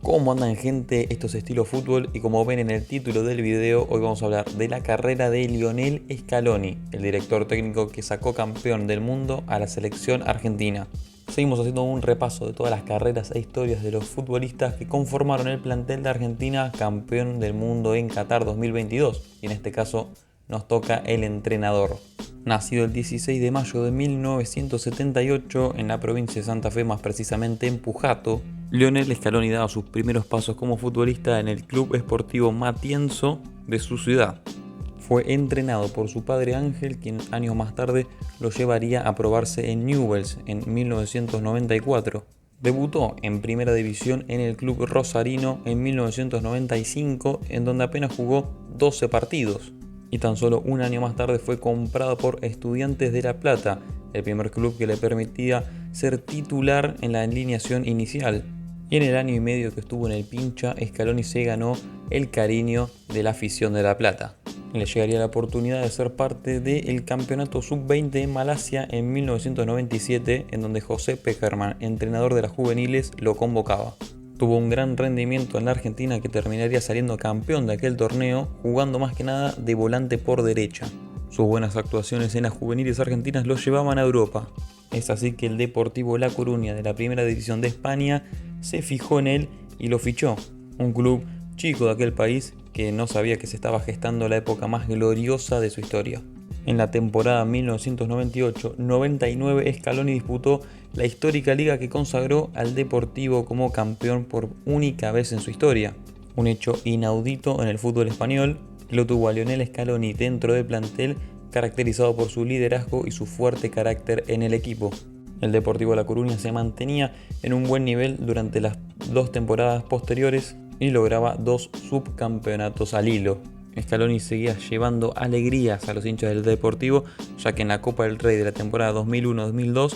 ¿Cómo andan, gente? Esto es Estilo Fútbol y como ven en el título del video, hoy vamos a hablar de la carrera de Lionel Scaloni, el director técnico que sacó campeón del mundo a la selección argentina. Seguimos haciendo un repaso de todas las carreras e historias de los futbolistas que conformaron el plantel de Argentina campeón del mundo en Qatar 2022, y en este caso nos toca el entrenador. Nacido el 16 de mayo de 1978 en la provincia de Santa Fe, más precisamente en Pujato, Lionel Scaloni daba sus primeros pasos como futbolista en el Club Esportivo Matienzo de su ciudad. Fue entrenado por su padre Ángel, quien años más tarde lo llevaría a probarse en Newell's en 1994. Debutó en Primera División en el Club Rosarino en 1995, en donde apenas jugó 12 partidos. Y tan solo un año más tarde fue comprado por Estudiantes de La Plata, el primer club que le permitía ser titular en la alineación inicial. Y en el año y medio que estuvo en el Pincha, Scaloni se ganó el cariño de la afición de La Plata. Le llegaría la oportunidad de ser parte del campeonato sub-20 en Malasia en 1997, en donde José Pekerman, entrenador de las juveniles, lo convocaba. Tuvo un gran rendimiento en la Argentina, que terminaría saliendo campeón de aquel torneo, jugando más que nada de volante por derecha. Sus buenas actuaciones en las juveniles argentinas lo llevaban a Europa. Es así que el Deportivo La Coruña de la Primera División de España se fijó en él y lo fichó. Un club chico de aquel país que no sabía que se estaba gestando la época más gloriosa de su historia. En la temporada 1998-99, Scaloni disputó la histórica liga que consagró al Deportivo como campeón por única vez en su historia. Un hecho inaudito en el fútbol español, que lo tuvo a Lionel Scaloni dentro del plantel, caracterizado por su liderazgo y su fuerte carácter en el equipo. El Deportivo La Coruña se mantenía en un buen nivel durante las dos temporadas posteriores y lograba 2 subcampeonatos al hilo. Scaloni seguía llevando alegrías a los hinchas del Deportivo, ya que en la Copa del Rey de la temporada 2001-2002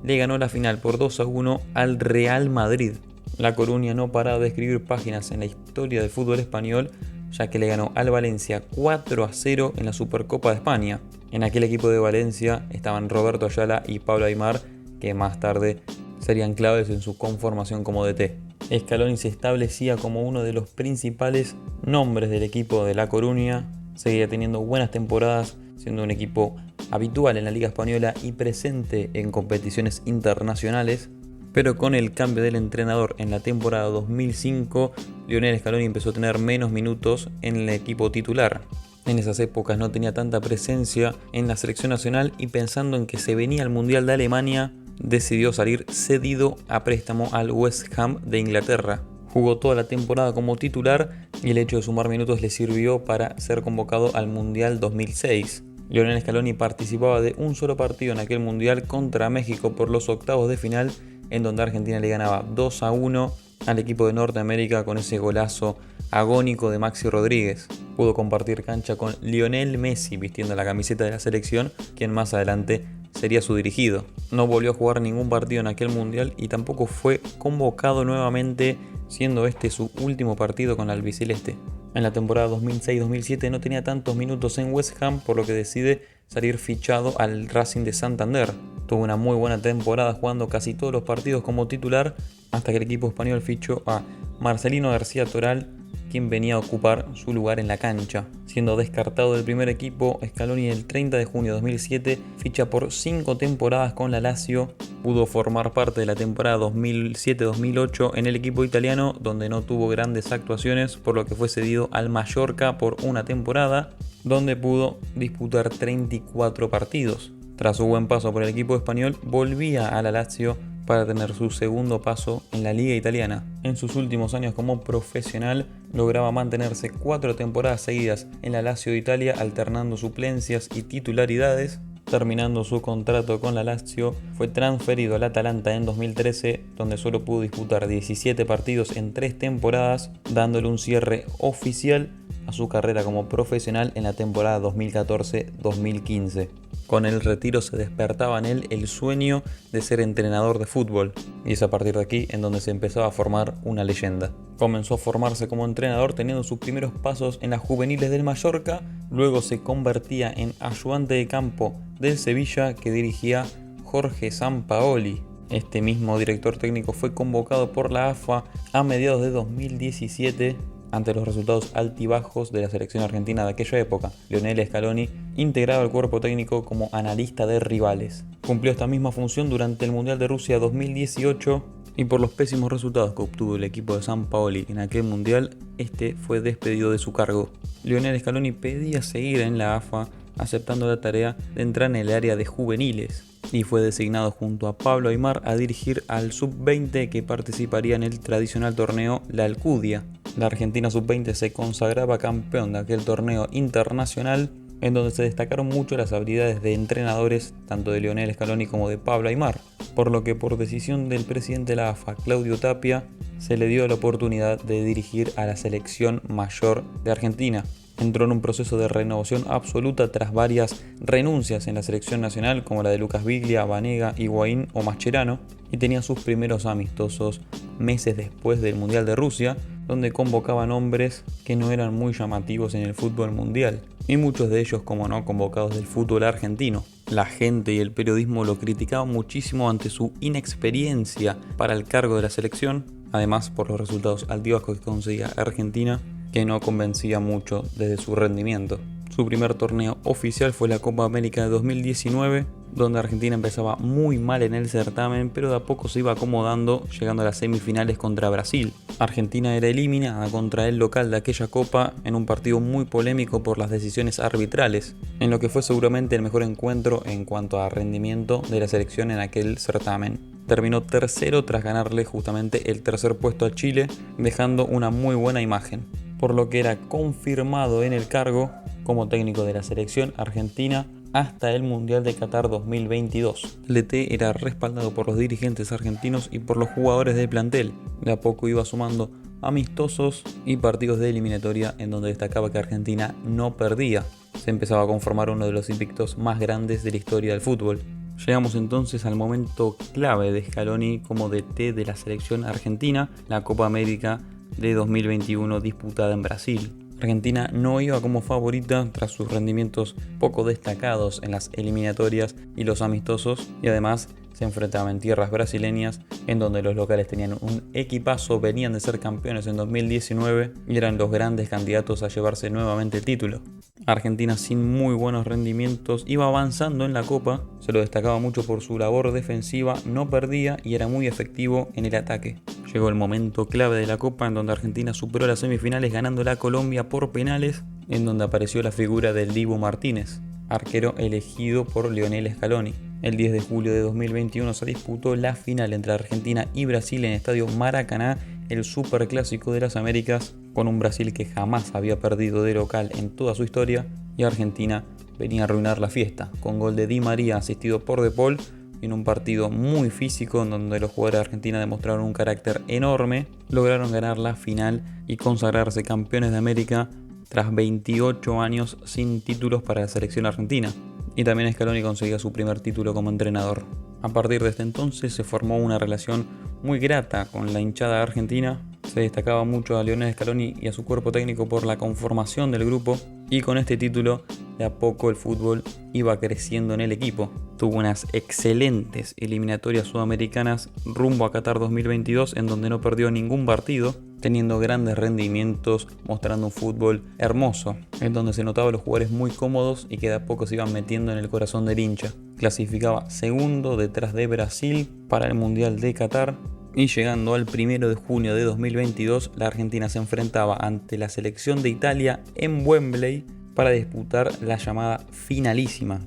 le ganó la final por 2-1 al Real Madrid. La Coruña no paraba de escribir páginas en la historia del fútbol español, ya que le ganó al Valencia 4-0 en la Supercopa de España. En aquel equipo de Valencia estaban Roberto Ayala y Pablo Aimar, que más tarde serían claves en su conformación como DT. Scaloni se establecía como uno de los principales nombres del equipo de La Coruña, seguía teniendo buenas temporadas, siendo un equipo habitual en la Liga Española y presente en competiciones internacionales. Pero con el cambio del entrenador en la temporada 2005, Lionel Scaloni empezó a tener menos minutos en el equipo titular. En esas épocas no tenía tanta presencia en la selección nacional y, pensando en que se venía el Mundial de Alemania, decidió salir cedido a préstamo al West Ham de Inglaterra. Jugó toda la temporada como titular y el hecho de sumar minutos le sirvió para ser convocado al Mundial 2006. Lionel Scaloni participaba de un solo partido en aquel Mundial contra México por los octavos de final, en donde Argentina le ganaba 2-1 al equipo de Norteamérica con ese golazo agónico de Maxi Rodríguez. Pudo compartir cancha con Lionel Messi vistiendo la camiseta de la selección, quien más adelante sería su dirigido. No volvió a jugar ningún partido en aquel mundial y tampoco fue convocado nuevamente, siendo este su último partido con la albiceleste. En la temporada 2006-2007 no tenía tantos minutos en West Ham, por lo que decide salir fichado al Racing de Santander. Tuvo una muy buena temporada jugando casi todos los partidos como titular, hasta que el equipo español fichó a Marcelino García Toral, quien venía a ocupar su lugar en la cancha. Siendo descartado del primer equipo, Scaloni el 30 de junio de 2007 ficha por 5 temporadas con la Lazio. Pudo formar parte de la temporada 2007-2008 en el equipo italiano, donde no tuvo grandes actuaciones, por lo que fue cedido al Mallorca por una temporada, donde pudo disputar 34 partidos. Tras su buen paso por el equipo español, volvía a la Lazio para tener su segundo paso en la liga italiana. En sus últimos años como profesional, lograba mantenerse 4 temporadas seguidas en la Lazio de Italia, alternando suplencias y titularidades. Terminando su contrato con la Lazio, fue transferido al Atalanta en 2013, donde solo pudo disputar 17 partidos en 3 temporadas, dándole un cierre oficial a su carrera como profesional en la temporada 2014-2015. Con el retiro se despertaba en él el sueño de ser entrenador de fútbol, y es a partir de aquí en donde se empezaba a formar una leyenda. Comenzó a formarse como entrenador teniendo sus primeros pasos en las juveniles del Mallorca, luego se convertía en ayudante de campo del Sevilla, que dirigía Jorge Sampaoli. Este mismo director técnico fue convocado por la AFA a mediados de 2017 ante los resultados altibajos de la selección argentina de aquella época. Lionel Scaloni integraba el cuerpo técnico como analista de rivales. Cumplió esta misma función durante el Mundial de Rusia 2018 y por los pésimos resultados que obtuvo el equipo de Sampaoli en aquel Mundial, este fue despedido de su cargo. Lionel Scaloni pedía seguir en la AFA, aceptando la tarea de entrar en el área de juveniles, y fue designado junto a Pablo Aimar a dirigir al Sub-20 que participaría en el tradicional torneo La Alcudia. La Argentina Sub-20 se consagraba campeón de aquel torneo internacional, en donde se destacaron mucho las habilidades de entrenadores tanto de Lionel Scaloni como de Pablo Aimar, por lo que por decisión del presidente de la AFA, Claudio Tapia, se le dio la oportunidad de dirigir a la selección mayor de Argentina. Entró en un proceso de renovación absoluta tras varias renuncias en la selección nacional, como la de Lucas Biglia, Banega, Higuaín o Mascherano, y tenía sus primeros amistosos meses después del Mundial de Rusia, donde convocaba nombres que no eran muy llamativos en el fútbol mundial, y muchos de ellos, como no, convocados del fútbol argentino. La gente y el periodismo lo criticaban muchísimo ante su inexperiencia para el cargo de la selección, además por los resultados altibajos que conseguía Argentina, que no convencía mucho desde su rendimiento. Su primer torneo oficial fue la Copa América de 2019, donde Argentina empezaba muy mal en el certamen, pero de a poco se iba acomodando, llegando a las semifinales contra Brasil. Argentina era eliminada contra el local de aquella copa en un partido muy polémico por las decisiones arbitrales, en lo que fue seguramente el mejor encuentro en cuanto a rendimiento de la selección en aquel certamen. Terminó tercero tras ganarle justamente el tercer puesto a Chile, dejando una muy buena imagen, por lo que era confirmado en el cargo como técnico de la selección argentina hasta el Mundial de Qatar 2022. LT era respaldado por los dirigentes argentinos y por los jugadores del plantel. De a poco iba sumando amistosos y partidos de eliminatoria en donde destacaba que Argentina no perdía. Se empezaba a conformar uno de los invictos más grandes de la historia del fútbol. Llegamos entonces al momento clave de Scaloni como DT de la selección argentina, la Copa América de 2021 disputada en Brasil. Argentina no iba como favorita tras sus rendimientos poco destacados en las eliminatorias y los amistosos, y además se enfrentaba en tierras brasileñas en donde los locales tenían un equipazo, venían de ser campeones en 2019 y eran los grandes candidatos a llevarse nuevamente el título. Argentina, sin muy buenos rendimientos, iba avanzando en la Copa, se lo destacaba mucho por su labor defensiva, no perdía y era muy efectivo en el ataque. Llegó el momento clave de la Copa en donde Argentina superó las semifinales ganando a Colombia por penales, en donde apareció la figura del Dibu Martínez, arquero elegido por Lionel Scaloni. El 10 de julio de 2021 se disputó la final entre Argentina y Brasil en el estadio Maracaná, el superclásico de las Américas, con un Brasil que jamás había perdido de local en toda su historia, y Argentina venía a arruinar la fiesta, con gol de Di María asistido por De Paul, en un partido muy físico en donde los jugadores de Argentina demostraron un carácter enorme, lograron ganar la final y consagrarse campeones de América tras 28 años sin títulos para la selección argentina. Y también Scaloni conseguía su primer título como entrenador. A partir de este entonces se formó una relación muy grata con la hinchada argentina. Se destacaba mucho a Lionel Scaloni y a su cuerpo técnico por la conformación del grupo, y con este título de a poco el fútbol iba creciendo en el equipo. Tuvo unas excelentes eliminatorias sudamericanas rumbo a Qatar 2022 en donde no perdió ningún partido, teniendo grandes rendimientos, mostrando un fútbol hermoso, en donde se notaba a los jugadores muy cómodos y que de a poco se iban metiendo en el corazón del hincha. Clasificaba segundo detrás de Brasil para el Mundial de Qatar, y llegando al 1 de junio de 2022, la Argentina se enfrentaba ante la selección de Italia en Wembley para disputar la llamada finalísima.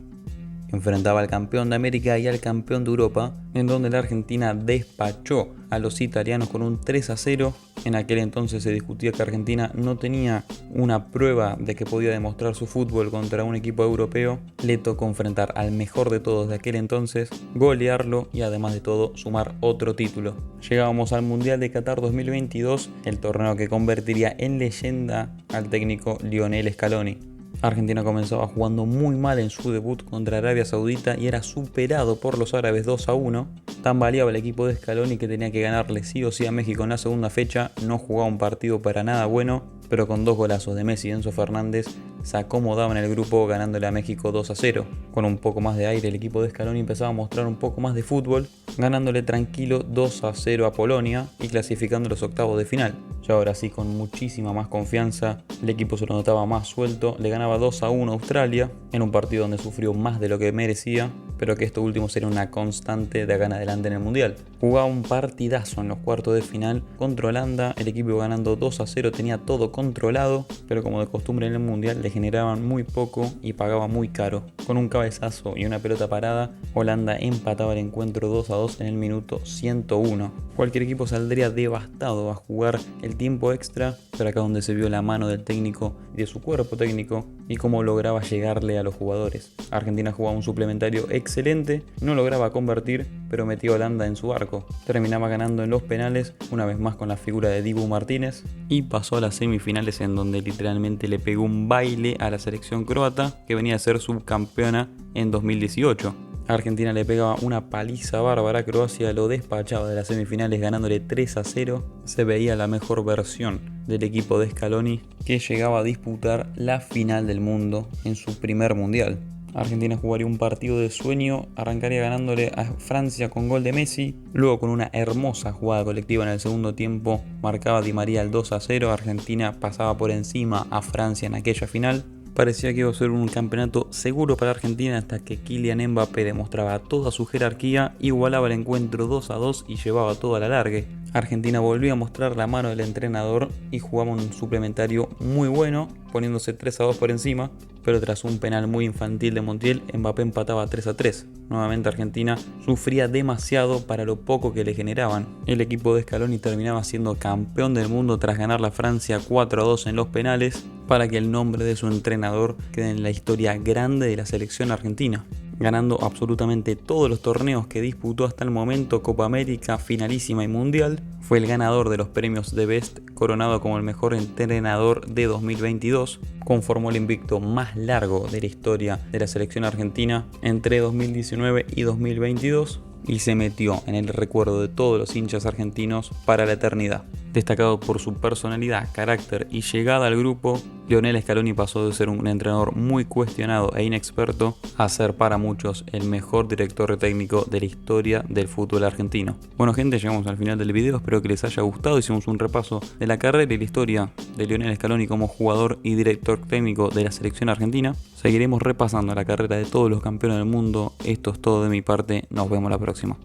Enfrentaba al campeón de América y al campeón de Europa, en donde la Argentina despachó a los italianos con un 3-0. En aquel entonces se discutía que Argentina no tenía una prueba de que podía demostrar su fútbol contra un equipo europeo. Le tocó enfrentar al mejor de todos de aquel entonces, golearlo y además de todo sumar otro título. Llegábamos al Mundial de Qatar 2022, el torneo que convertiría en leyenda al técnico Lionel Scaloni. Argentina comenzaba jugando muy mal en su debut contra Arabia Saudita y era superado por los árabes 2-1. Tambaleaba el equipo de Scaloni, que tenía que ganarle sí o sí a México en la segunda fecha. No jugaba un partido para nada bueno, pero con dos golazos de Messi y Enzo Fernández se acomodaba en el grupo ganándole a México 2-0. Con un poco más de aire el equipo de Scaloni empezaba a mostrar un poco más de fútbol, ganándole tranquilo 2-0 a Polonia y clasificando los octavos de final. Ya ahora sí, con muchísima más confianza, el equipo se lo notaba más suelto, le ganaba 2-1 a Australia, en un partido donde sufrió más de lo que merecía, pero que esto último sería una constante de acá en adelante en el Mundial. Jugaba un partidazo en los cuartos de final contra Holanda, el equipo iba ganando 2-0, tenía todo controlado, pero como de costumbre en el Mundial le generaban muy poco y pagaba muy caro. Con un cabezazo y una pelota parada, Holanda empataba el encuentro 2-2 en el minuto 101. Cualquier equipo saldría devastado a jugar el tiempo extra, pero acá donde se vio la mano del técnico y de su cuerpo técnico y cómo lograba llegarle a los jugadores. Argentina jugaba un suplementario excelente, no lograba convertir, pero metió a Holanda en su arco. Terminaba ganando en los penales, una vez más con la figura de Dibu Martínez, y pasó a las semifinales en donde literalmente le pegó un baile a la selección croata, que venía a ser subcampeona en 2018. Argentina le pegaba una paliza bárbara a Croacia, lo despachaba de las semifinales ganándole 3-0. Se veía la mejor versión del equipo de Scaloni, que llegaba a disputar la final del mundo en su primer mundial. Argentina jugaría un partido de sueño, arrancaría ganándole a Francia con gol de Messi, luego con una hermosa jugada colectiva en el segundo tiempo marcaba Di María el 2-0, Argentina pasaba por encima a Francia en aquella final. Parecía que iba a ser un campeonato seguro para Argentina hasta que Kylian Mbappé demostraba toda su jerarquía, igualaba el encuentro 2-2 y llevaba todo a la largue. Argentina volvió a mostrar la mano del entrenador y jugaba un suplementario muy bueno, poniéndose 3-2 por encima, pero tras un penal muy infantil de Montiel, Mbappé empataba 3-3. Nuevamente Argentina sufría demasiado para lo poco que le generaban. El equipo de Scaloni terminaba siendo campeón del mundo tras ganar la Francia 4-2 en los penales, para que el nombre de su entrenador quede en la historia grande de la selección argentina, ganando absolutamente todos los torneos que disputó hasta el momento, Copa América, Finalísima y Mundial. Fue el ganador de los premios The Best, coronado como el mejor entrenador de 2022. Conformó el invicto más largo de la historia de la selección argentina entre 2019 y 2022 y se metió en el recuerdo de todos los hinchas argentinos para la eternidad. Destacado por su personalidad, carácter y llegada al grupo, Lionel Scaloni pasó de ser un entrenador muy cuestionado e inexperto a ser para muchos el mejor director técnico de la historia del fútbol argentino. Bueno gente, llegamos al final del video, espero que les haya gustado. Hicimos un repaso de la carrera y la historia de Lionel Scaloni como jugador y director técnico de la selección argentina. Seguiremos repasando la carrera de todos los campeones del mundo. Esto es todo de mi parte, nos vemos la próxima.